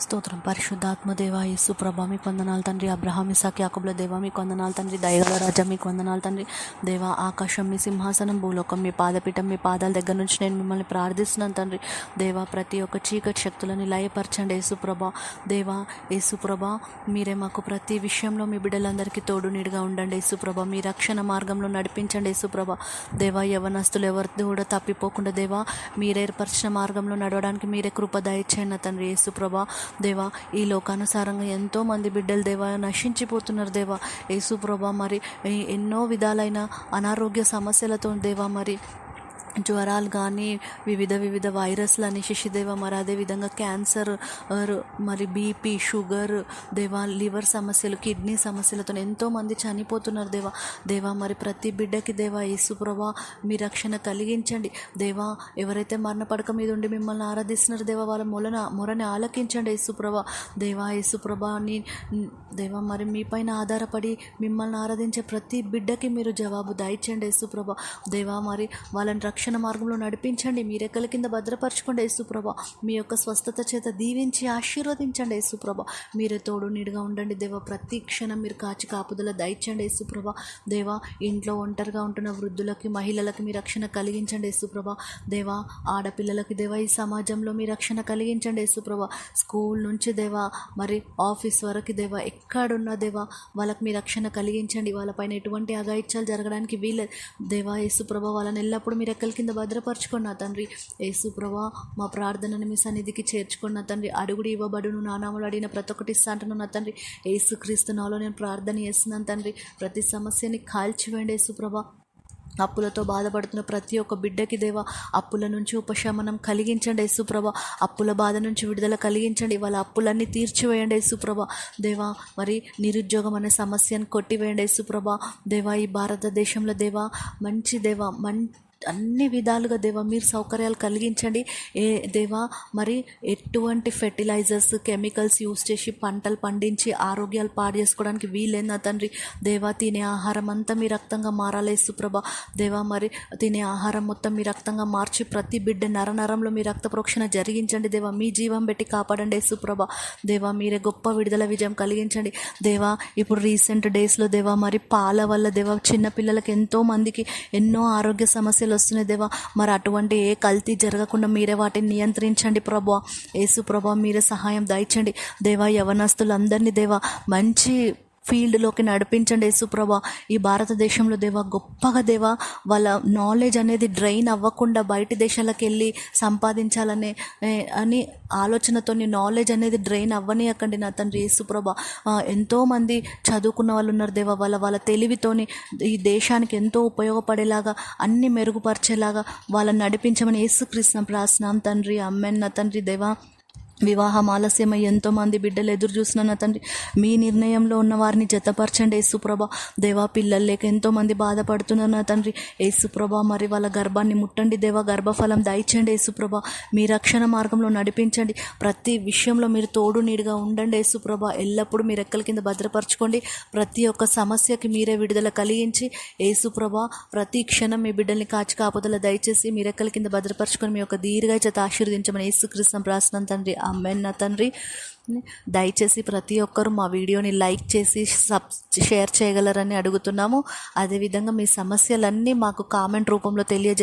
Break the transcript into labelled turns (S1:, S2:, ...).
S1: స్తోత్రం. పరిశుద్ధాత్మ దేవ యేసు ప్రభా మీకు వందనాలు తండ్రి. అబ్రహాం ఇస్సాకు యాకోబుల దేవ మీకు వందనాలు తండ్రి. దయగల రాజా మీకు వందనాలు తండ్రి. దేవ ఆకాశం మీ సింహాసనం, భూలోకం మీ పాదపీఠం, మీ పాదాల దగ్గర నుంచి నేను మిమ్మల్ని ప్రార్థిస్తున్నాను తండ్రి. దేవ ప్రతి ఒక్క చీకటి శక్తులని లయపరచండి యేసు ప్రభా. దేవ యేసు ప్రభా మీరే మాకు ప్రతి విషయంలో మీ బిడ్డలందరికీ తోడు నీడుగా ఉండండి యేసు ప్రభా. మీ రక్షణ మార్గంలో నడిపించండి యేసు ప్రభా. దేవ యవనస్తులు ఎవరిది కూడా తప్పిపోకుండా దేవ మీరు ఏర్పరిచిన మార్గంలో నడవడానికి మీరే కృప దయచేయండి తండ్రి యేసు ప్రభా. దేవా ఈ లోకానుసారంగా ఎంతోమంది బిడ్డలు దేవా నశించిపోతున్నారు దేవా యేసు ప్రభా. మరి ఎన్నో విధాలైన అనారోగ్య సమస్యలతో దేవా, మరి జ్వరాలు కానీ వివిధ వైరస్లని శిశుదేవ, మరి అదేవిధంగా క్యాన్సర్, మరి బీపీ, షుగర్ దేవా, లివర్ సమస్యలు, కిడ్నీ సమస్యలతో ఎంతోమంది చనిపోతున్నారు దేవా. దేవా మరి ప్రతి బిడ్డకి దేవా యేసు ప్రభా మీ రక్షణ కలిగించండి దేవా. ఎవరైతే మరణ పడక మీద ఉండి మిమ్మల్ని ఆరాధిస్తున్నారు దేవా, వాళ్ళ మొరని ఆలకించండి యేసు ప్రభా. దేవా యేసు ప్రభాని దేవా మరి మీపైన ఆధారపడి మిమ్మల్ని ఆరాధించే ప్రతి బిడ్డకి మీరు జవాబు దయచేయండి యేసు ప్రభా. దేవా మరి వాళ్ళని రక్షణ మార్గంలో నడిపించండి, మీ రెక్కల కింద భద్రపరచుకోండి యేసుప్రభ. మీ యొక్క స్వస్థత చేత దీవించి ఆశీర్వదించండి యేసుప్రభ. మీరే తోడు నీడుగా ఉండండి దేవా. ప్రతి క్షణం మీరు కాచి కాపుదల దయచండి యేసుప్రభ. దేవా ఇంట్లో ఒంటరిగా ఉంటున్న వృద్ధులకి, మహిళలకి మీ రక్షణ కలిగించండి యేసుప్రభ. దేవా ఆడపిల్లలకి దేవా ఈ సమాజంలో మీ రక్షణ కలిగించండి యేసుప్రభ. స్కూల్ నుంచి దేవా మరి ఆఫీస్ వరకు దేవా ఎక్కడున్నా దేవా వాళ్ళకి మీ రక్షణ కలిగించండి. వాళ్ళపైన ఎటువంటి అఘాయిత్యాలు జరగడానికి వీలేదు దేవా యేసుప్రభ. వాళ్ళని ఎల్లప్పుడూ మీ రెక్కల కింద భద్రపరచుకున్న తండ్రి యేసు ప్రభా. మా ప్రార్థనను మీ సన్నిధికి చేర్చుకున్న తండ్రి. అడుగుడు ఇవ్వబడును, నానాములు అడిగిన ప్రతి ఒక్కటి ఇస్తా అంటున్నా తండ్రి. యేసు క్రీస్తు నాలో నేను ప్రార్థన చేస్తున్నాను తండ్రి. ప్రతి సమస్యని కాల్చివేయండి యేసు ప్రభా. అప్పులతో బాధపడుతున్న ప్రతి ఒక్క బిడ్డకి దేవా అప్పుల నుంచి ఉపశమనం కలిగించండి యేసుప్రభ. అప్పుల బాధ నుంచి విడుదల కలిగించండి. వాళ్ళ అప్పులన్నీ తీర్చివేయండి యేసుప్రభ. దేవా మరి నిరుద్యోగం అనే సమస్యను కొట్టివేయండి యేసుప్రభ. దేవా ఈ భారతదేశంలో దేవా మంచి దేవా అన్ని విధాలుగా దేవా మీరు సౌకర్యాలు కలిగించండి దేవా. మరి ఎటువంటి ఫెర్టిలైజర్స్, కెమికల్స్ యూస్ చేసి పంటలు పండించి ఆరోగ్యాలు పాడు చేసుకోవడానికి వీలైన తండ్రి. దేవా తినే ఆహారం అంతా మీ రక్తంగా మారాలి యేసుప్రభ. దేవా మరి తినే ఆహారం మొత్తం మీ రక్తంగా మార్చి ప్రతి బిడ్డ నరంలో మీ రక్త ప్రోక్షణ జరిగించండి దేవా. మీ జీవం పెట్టి కాపాడండి యేసుప్రభ. దేవా మీరే గొప్ప విడుదల విజయం కలిగించండి దేవా. ఇప్పుడు రీసెంట్ డేస్లో దేవా మరి పాల వల్ల దేవా చిన్నపిల్లలకి ఎంతో మందికి ఎన్నో ఆరోగ్య సమస్యలు వస్తున్నాయి దేవా. మరి అటువంటి ఏ కల్తీ జరగకుండా మీరే వాటిని నియంత్రించండి ప్రభా. యేసు ప్రభా మీరే సహాయం దయచండి దేవా. యవనస్తులందరినీ దేవా మంచి ఫీల్డ్లోకి నడిపించండి యేసుప్రభ. ఈ భారతదేశంలో దేవా గొప్పగా దేవా వాళ్ళ నాలెడ్జ్ అనేది డ్రైన్ అవ్వకుండా బయట దేశాలకు వెళ్ళి సంపాదించాలనే అని ఆలోచనతో నాలెడ్జ్ అనేది డ్రైన్ అవ్వనియకండి నా తండ్రి యేసుప్రభ. ఎంతోమంది చదువుకున్న వాళ్ళు ఉన్నారు దేవా. వాళ్ళ తెలివితోని ఈ దేశానికి ఎంతో ఉపయోగపడేలాగా అన్ని మెరుగుపరిచేలాగా వాళ్ళని నడిపించమని యేసుక్రీస్తు ప్రార్థన తండ్రి. అమ్మెన్ నా తండ్రి. దేవా వివాహం ఆలస్యమై ఎంతోమంది బిడ్డలు ఎదురు చూస్తున్నా తండ్రి. మీ నిర్ణయంలో ఉన్న వారిని జతపరచండి యేసుప్రభ. దేవా పిల్లలు లేక ఎంతోమంది బాధపడుతున్నారు నా తండ్రి యేసుప్రభ. మరి వాళ్ళ గర్భాన్ని ముట్టండి దేవా. గర్భఫలం దయచండి యేసుప్రభ. మీ రక్షణ మార్గంలో నడిపించండి. ప్రతి విషయంలో మీరు తోడు నీడుగా ఉండండి యేసుప్రభ. ఎల్లప్పుడూ మీ రెక్కల కింద భద్రపరచుకోండి. ప్రతి ఒక్క సమస్యకి మీరే విడుదల కలిగించి యేసుప్రభ ప్రతి క్షణం మీ బిడ్డల్ని కాచి కాపుదల దయచేసి మీ రెక్కల కింద భద్రపరచుకొని మీ యొక్క దీర్ఘ చేత ఆశీర్వదించమని యేసుక్రీస్తు ప్రార్థన తండ్రి. ఆమేన్ నా తండ్రి. దయచేసి ప్రతి ఒక్కరూ మా వీడియోని లైక్ చేసి షేర్ చేయగలరని అడుగుతున్నాము. అదేవిధంగా మీ సమస్యలన్నీ మాకు కామెంట్ రూపంలో తెలియజే